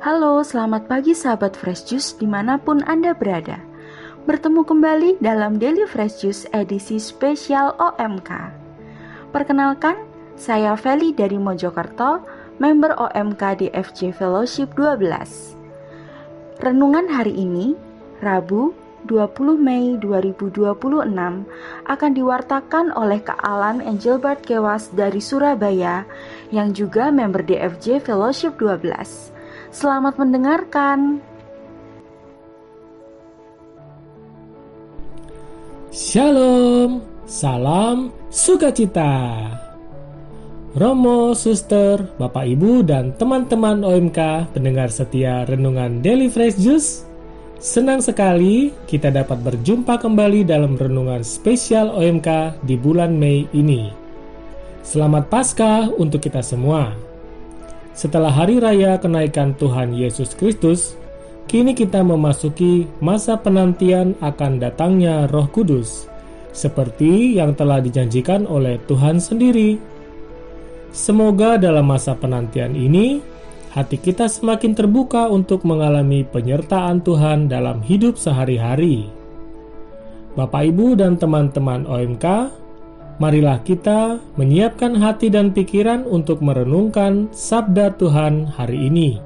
Halo, selamat pagi sahabat Fresh Juice dimanapun Anda berada. Bertemu kembali dalam Daily Fresh Juice edisi spesial OMK. Perkenalkan, saya Feli dari Mojokerto, member OMK di FJ Fellowship 12. Renungan hari ini, Rabu 20 Mei 2026 akan diwartakan oleh Kak Alan Engelbert Kewas dari Surabaya yang juga member DFJ Fellowship 12. Selamat mendengarkan. Shalom, salam sukacita. Romo, suster, Bapak Ibu dan teman-teman OMK pendengar setia renungan Daily Fresh Juice. Senang sekali kita dapat berjumpa kembali dalam renungan spesial OMK di bulan Mei ini. Selamat Paskah untuk kita semua. Setelah hari raya kenaikan Tuhan Yesus Kristus, kini kita memasuki masa penantian akan datangnya Roh Kudus, seperti yang telah dijanjikan oleh Tuhan sendiri. Semoga dalam masa penantian ini, hati kita semakin terbuka untuk mengalami penyertaan Tuhan dalam hidup sehari-hari. Bapak, Ibu, dan teman-teman OMK, marilah kita menyiapkan hati dan pikiran untuk merenungkan sabda Tuhan hari ini,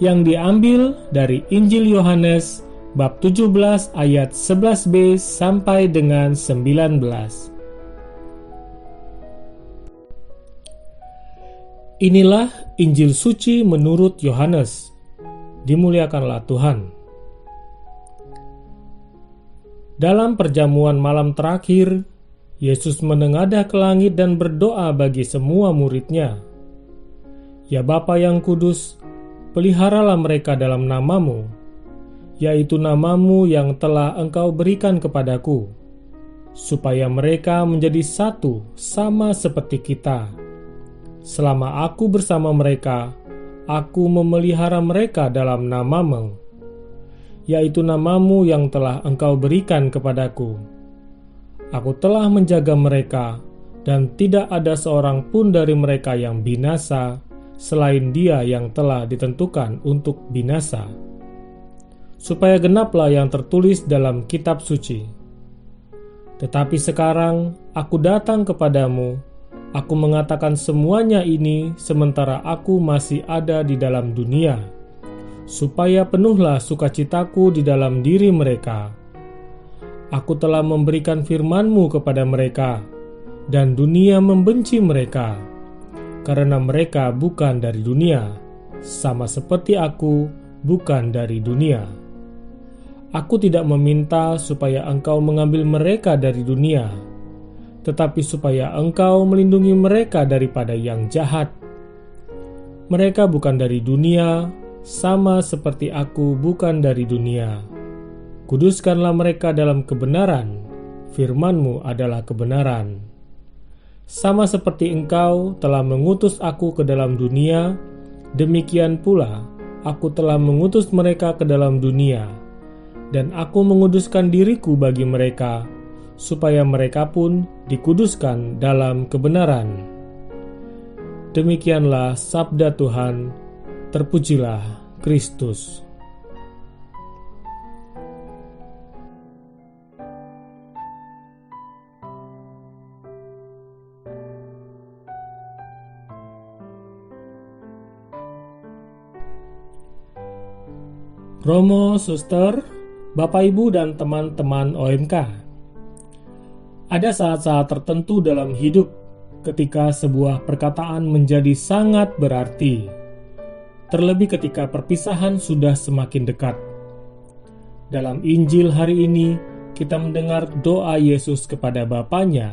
yang diambil dari Injil Yohanes bab 17 ayat 11b sampai dengan 19. Inilah Injil suci menurut Yohanes. Dimuliakanlah Tuhan. Dalam perjamuan malam terakhir, Yesus menengadah ke langit dan berdoa bagi semua murid-Nya. Ya Bapa yang kudus, peliharalah mereka dalam nama-Mu, yaitu nama-Mu yang telah Engkau berikan kepadaku, supaya mereka menjadi satu sama seperti kita. Selama aku bersama mereka, aku memelihara mereka dalam nama-Mu, yaitu nama-Mu yang telah Engkau berikan kepadaku. Aku telah menjaga mereka, dan tidak ada seorang pun dari mereka yang binasa, selain dia yang telah ditentukan untuk binasa. Supaya genaplah yang tertulis dalam kitab suci. Tetapi sekarang aku datang kepadamu, aku mengatakan semuanya ini sementara aku masih ada di dalam dunia, supaya penuhlah sukacitaku di dalam diri mereka. Aku telah memberikan firman-Mu kepada mereka, dan dunia membenci mereka, karena mereka bukan dari dunia, sama seperti aku bukan dari dunia. Aku tidak meminta supaya Engkau mengambil mereka dari dunia, tetapi supaya Engkau melindungi mereka daripada yang jahat. Mereka bukan dari dunia, sama seperti aku bukan dari dunia. Kuduskanlah mereka dalam kebenaran, firman-Mu adalah kebenaran. Sama seperti Engkau telah mengutus aku ke dalam dunia, demikian pula aku telah mengutus mereka ke dalam dunia, dan aku menguduskan diriku bagi mereka, supaya mereka pun dikuduskan dalam kebenaran. Demikianlah sabda Tuhan, terpujilah Kristus. Romo, suster, Bapak, Ibu, dan teman-teman OMK. Ada saat-saat tertentu dalam hidup ketika sebuah perkataan menjadi sangat berarti, terlebih ketika perpisahan sudah semakin dekat. Dalam Injil hari ini, kita mendengar doa Yesus kepada Bapanya.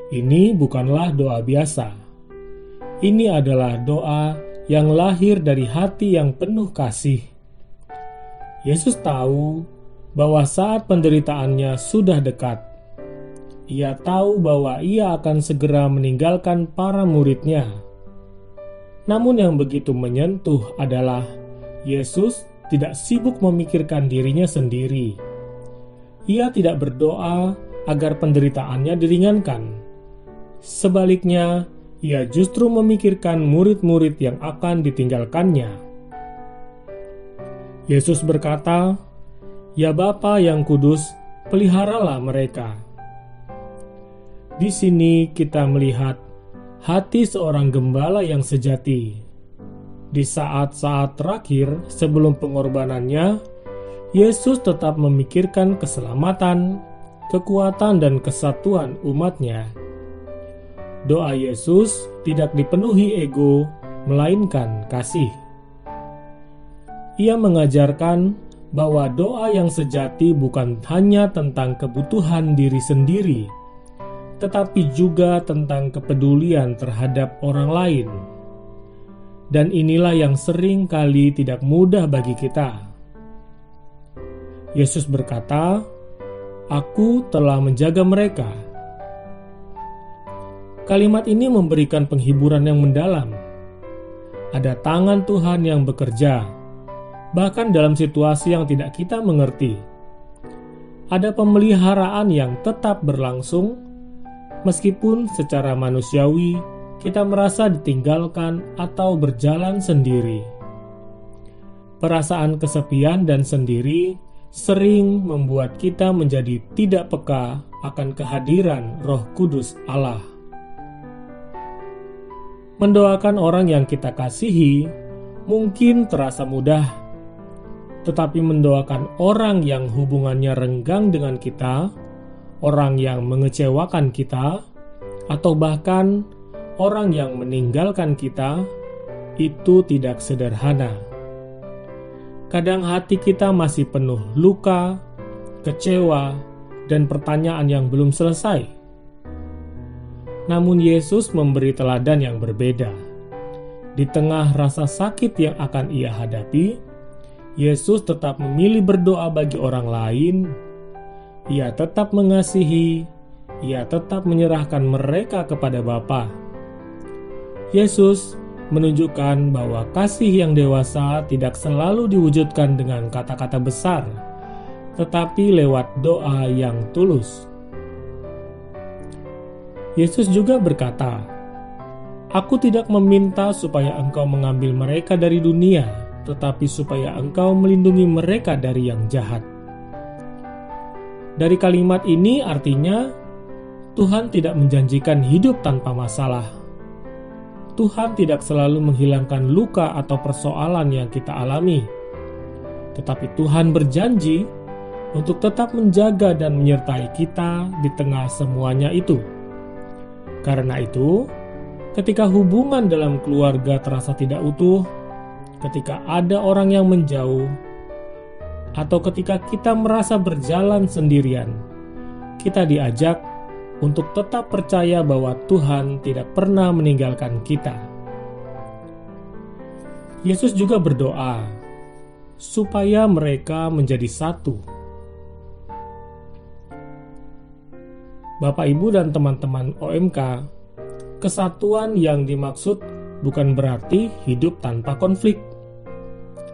Ini bukanlah doa biasa. Ini adalah doa yang lahir dari hati yang penuh kasih. Yesus tahu bahwa saat penderitaannya sudah dekat. Ia tahu bahwa ia akan segera meninggalkan para murid-Nya. Namun yang begitu menyentuh adalah Yesus tidak sibuk memikirkan dirinya sendiri. Ia tidak berdoa agar penderitaannya diringankan. Sebaliknya, Ia justru memikirkan murid-murid yang akan ditinggalkannya. Yesus berkata, "Ya Bapa yang kudus, peliharalah mereka." Di sini kita melihat hati seorang gembala yang sejati. Di saat-saat terakhir sebelum pengorbanannya, Yesus tetap memikirkan keselamatan, kekuatan, dan kesatuan umatnya. Doa Yesus tidak dipenuhi ego, melainkan kasih. Ia mengajarkan bahwa doa yang sejati bukan hanya tentang kebutuhan diri sendiri, tetapi juga tentang kepedulian terhadap orang lain. Dan inilah yang sering kali tidak mudah bagi kita. Yesus berkata, "Aku telah menjaga mereka." Kalimat ini memberikan penghiburan yang mendalam. Ada tangan Tuhan yang bekerja, bahkan dalam situasi yang tidak kita mengerti. Ada pemeliharaan yang tetap berlangsung, meskipun secara manusiawi kita merasa ditinggalkan atau berjalan sendiri. Perasaan kesepian dan sendiri sering membuat kita menjadi tidak peka akan kehadiran Roh Kudus Allah. Mendoakan orang yang kita kasihi mungkin terasa mudah, tetapi mendoakan orang yang hubungannya renggang dengan kita, orang yang mengecewakan kita, atau bahkan orang yang meninggalkan kita, itu tidak sederhana. Kadang hati kita masih penuh luka, kecewa, dan pertanyaan yang belum selesai. Namun Yesus memberi teladan yang berbeda. Di tengah rasa sakit yang akan ia hadapi, Yesus tetap memilih berdoa bagi orang lain. Ia tetap mengasihi, ia tetap menyerahkan mereka kepada Bapa. Yesus menunjukkan bahwa kasih yang dewasa tidak selalu diwujudkan dengan kata-kata besar, tetapi lewat doa yang tulus. Yesus juga berkata, "Aku tidak meminta supaya engkau mengambil mereka dari dunia, tetapi supaya engkau melindungi mereka dari yang jahat." Dari kalimat ini artinya, Tuhan tidak menjanjikan hidup tanpa masalah. Tuhan tidak selalu menghilangkan luka atau persoalan yang kita alami. Tetapi Tuhan berjanji untuk tetap menjaga dan menyertai kita di tengah semuanya itu. Karena itu, ketika hubungan dalam keluarga terasa tidak utuh, ketika ada orang yang menjauh, atau ketika kita merasa berjalan sendirian, kita diajak untuk tetap percaya bahwa Tuhan tidak pernah meninggalkan kita. Yesus juga berdoa supaya mereka menjadi satu. Bapak, Ibu, dan teman-teman OMK, kesatuan yang dimaksud bukan berarti hidup tanpa konflik.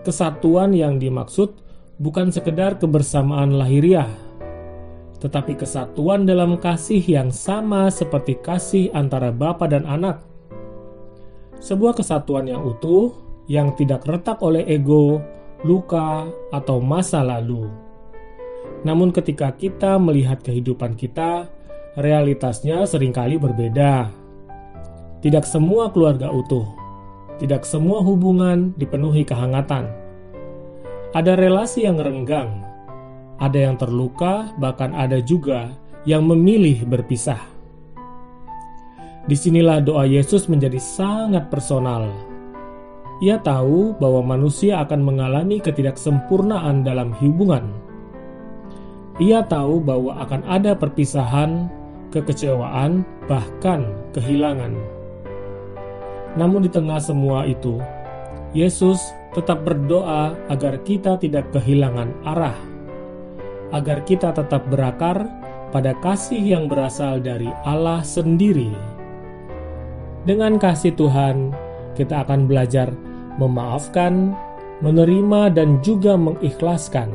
Kesatuan yang dimaksud bukan sekedar kebersamaan lahiriah, tetapi kesatuan dalam kasih yang sama seperti kasih antara Bapa dan Anak. Sebuah kesatuan yang utuh, yang tidak retak oleh ego, luka, atau masa lalu. Namun ketika kita melihat kehidupan kita, realitasnya seringkali berbeda. Tidak semua keluarga utuh, tidak semua hubungan dipenuhi kehangatan. Ada relasi yang renggang, ada yang terluka, bahkan ada juga yang memilih berpisah. Disinilah doa Yesus menjadi sangat personal. Ia tahu bahwa manusia akan mengalami ketidaksempurnaan dalam hubungan. Ia tahu bahwa akan ada perpisahan, kekecewaan, bahkan kehilangan. Namun di tengah semua itu, Yesus tetap berdoa agar kita tidak kehilangan arah, agar kita tetap berakar pada kasih yang berasal dari Allah sendiri. Dengan kasih Tuhan, kita akan belajar memaafkan, menerima, dan juga mengikhlaskan,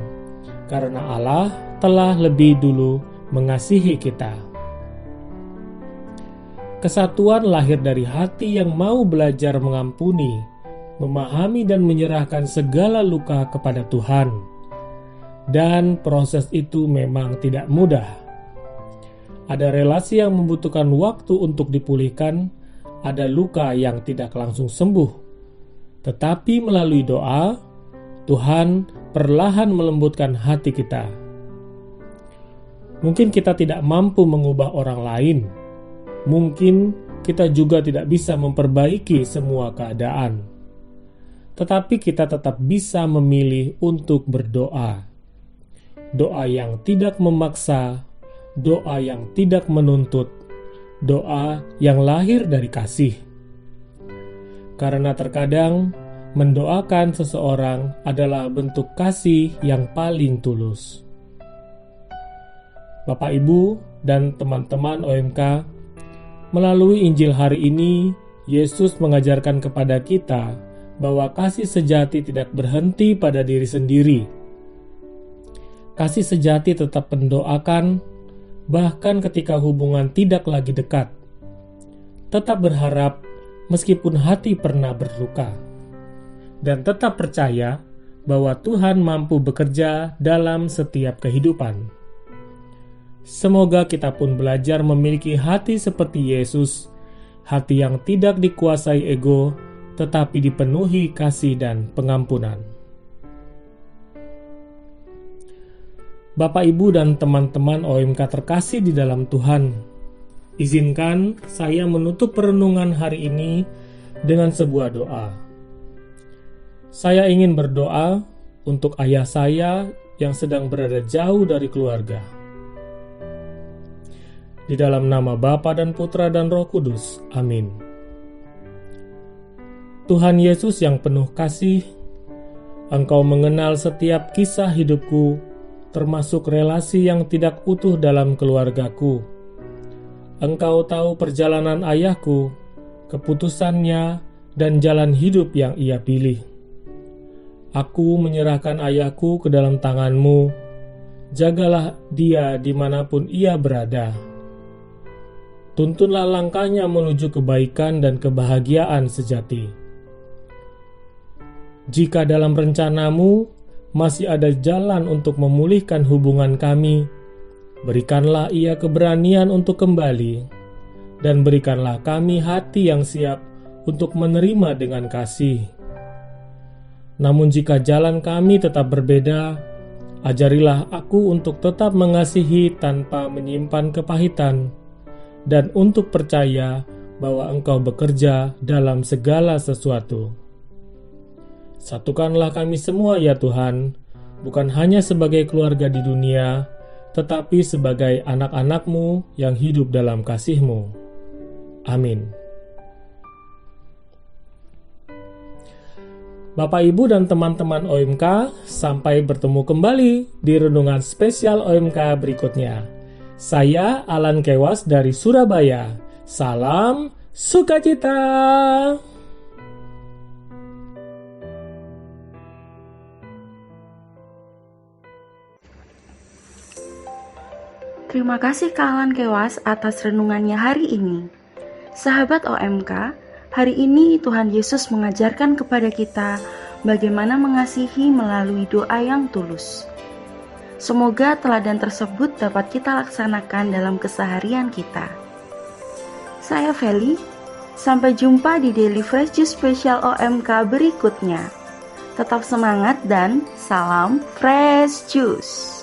karena Allah telah lebih dulu mengasihi kita. Kesatuan lahir dari hati yang mau belajar mengampuni, memahami dan menyerahkan segala luka kepada Tuhan. Dan proses itu memang tidak mudah. Ada relasi yang membutuhkan waktu untuk dipulihkan, ada luka yang tidak langsung sembuh. Tetapi melalui doa, Tuhan perlahan melembutkan hati kita. Mungkin kita tidak mampu mengubah orang lain. Mungkin kita juga tidak bisa memperbaiki semua keadaan. Tetapi kita tetap bisa memilih untuk berdoa. Doa yang tidak memaksa, doa yang tidak menuntut, doa yang lahir dari kasih. Karena terkadang mendoakan seseorang adalah bentuk kasih yang paling tulus. Bapak, Ibu, dan teman-teman OMK, melalui Injil hari ini, Yesus mengajarkan kepada kita bahwa kasih sejati tidak berhenti pada diri sendiri. Kasih sejati tetap mendoakan, bahkan ketika hubungan tidak lagi dekat. Tetap berharap meskipun hati pernah berluka. Dan tetap percaya bahwa Tuhan mampu bekerja dalam setiap kehidupan. Semoga kita pun belajar memiliki hati seperti Yesus, hati yang tidak dikuasai ego, tetapi dipenuhi kasih dan pengampunan. Bapak, Ibu, dan teman-teman OMK terkasih di dalam Tuhan, izinkan saya menutup perenungan hari ini dengan sebuah doa. Saya ingin berdoa untuk ayah saya yang sedang berada jauh dari keluarga. Di dalam nama Bapa dan Putra dan Roh Kudus. Amin. Tuhan Yesus yang penuh kasih, Engkau mengenal setiap kisah hidupku, termasuk relasi yang tidak utuh dalam keluargaku. Engkau tahu perjalanan ayahku, keputusannya, dan jalan hidup yang ia pilih. Aku menyerahkan ayahku ke dalam tangan-Mu. Jagalah dia dimanapun ia berada. Tuntunlah langkahnya menuju kebaikan dan kebahagiaan sejati. Jika dalam rencana-Mu masih ada jalan untuk memulihkan hubungan kami, berikanlah ia keberanian untuk kembali, dan berikanlah kami hati yang siap untuk menerima dengan kasih. Namun jika jalan kami tetap berbeda, ajarilah aku untuk tetap mengasihi tanpa menyimpan kepahitan, dan untuk percaya bahwa Engkau bekerja dalam segala sesuatu. Satukanlah kami semua ya Tuhan, bukan hanya sebagai keluarga di dunia, tetapi sebagai anak-anak-Mu yang hidup dalam kasih-Mu. Amin. Bapak, Ibu, dan teman-teman OMK, sampai bertemu kembali di renungan spesial OMK berikutnya. Saya Alan Kewas dari Surabaya. Salam sukacita. Terima kasih Kak Alan Kewas atas renungannya hari ini. Sahabat OMK, hari ini Tuhan Yesus mengajarkan kepada kita bagaimana mengasihi melalui doa yang tulus. Semoga teladan tersebut dapat kita laksanakan dalam keseharian kita. Saya Feli, sampai jumpa di Daily Fresh Juice Special OMK berikutnya. Tetap semangat dan salam Fresh Juice.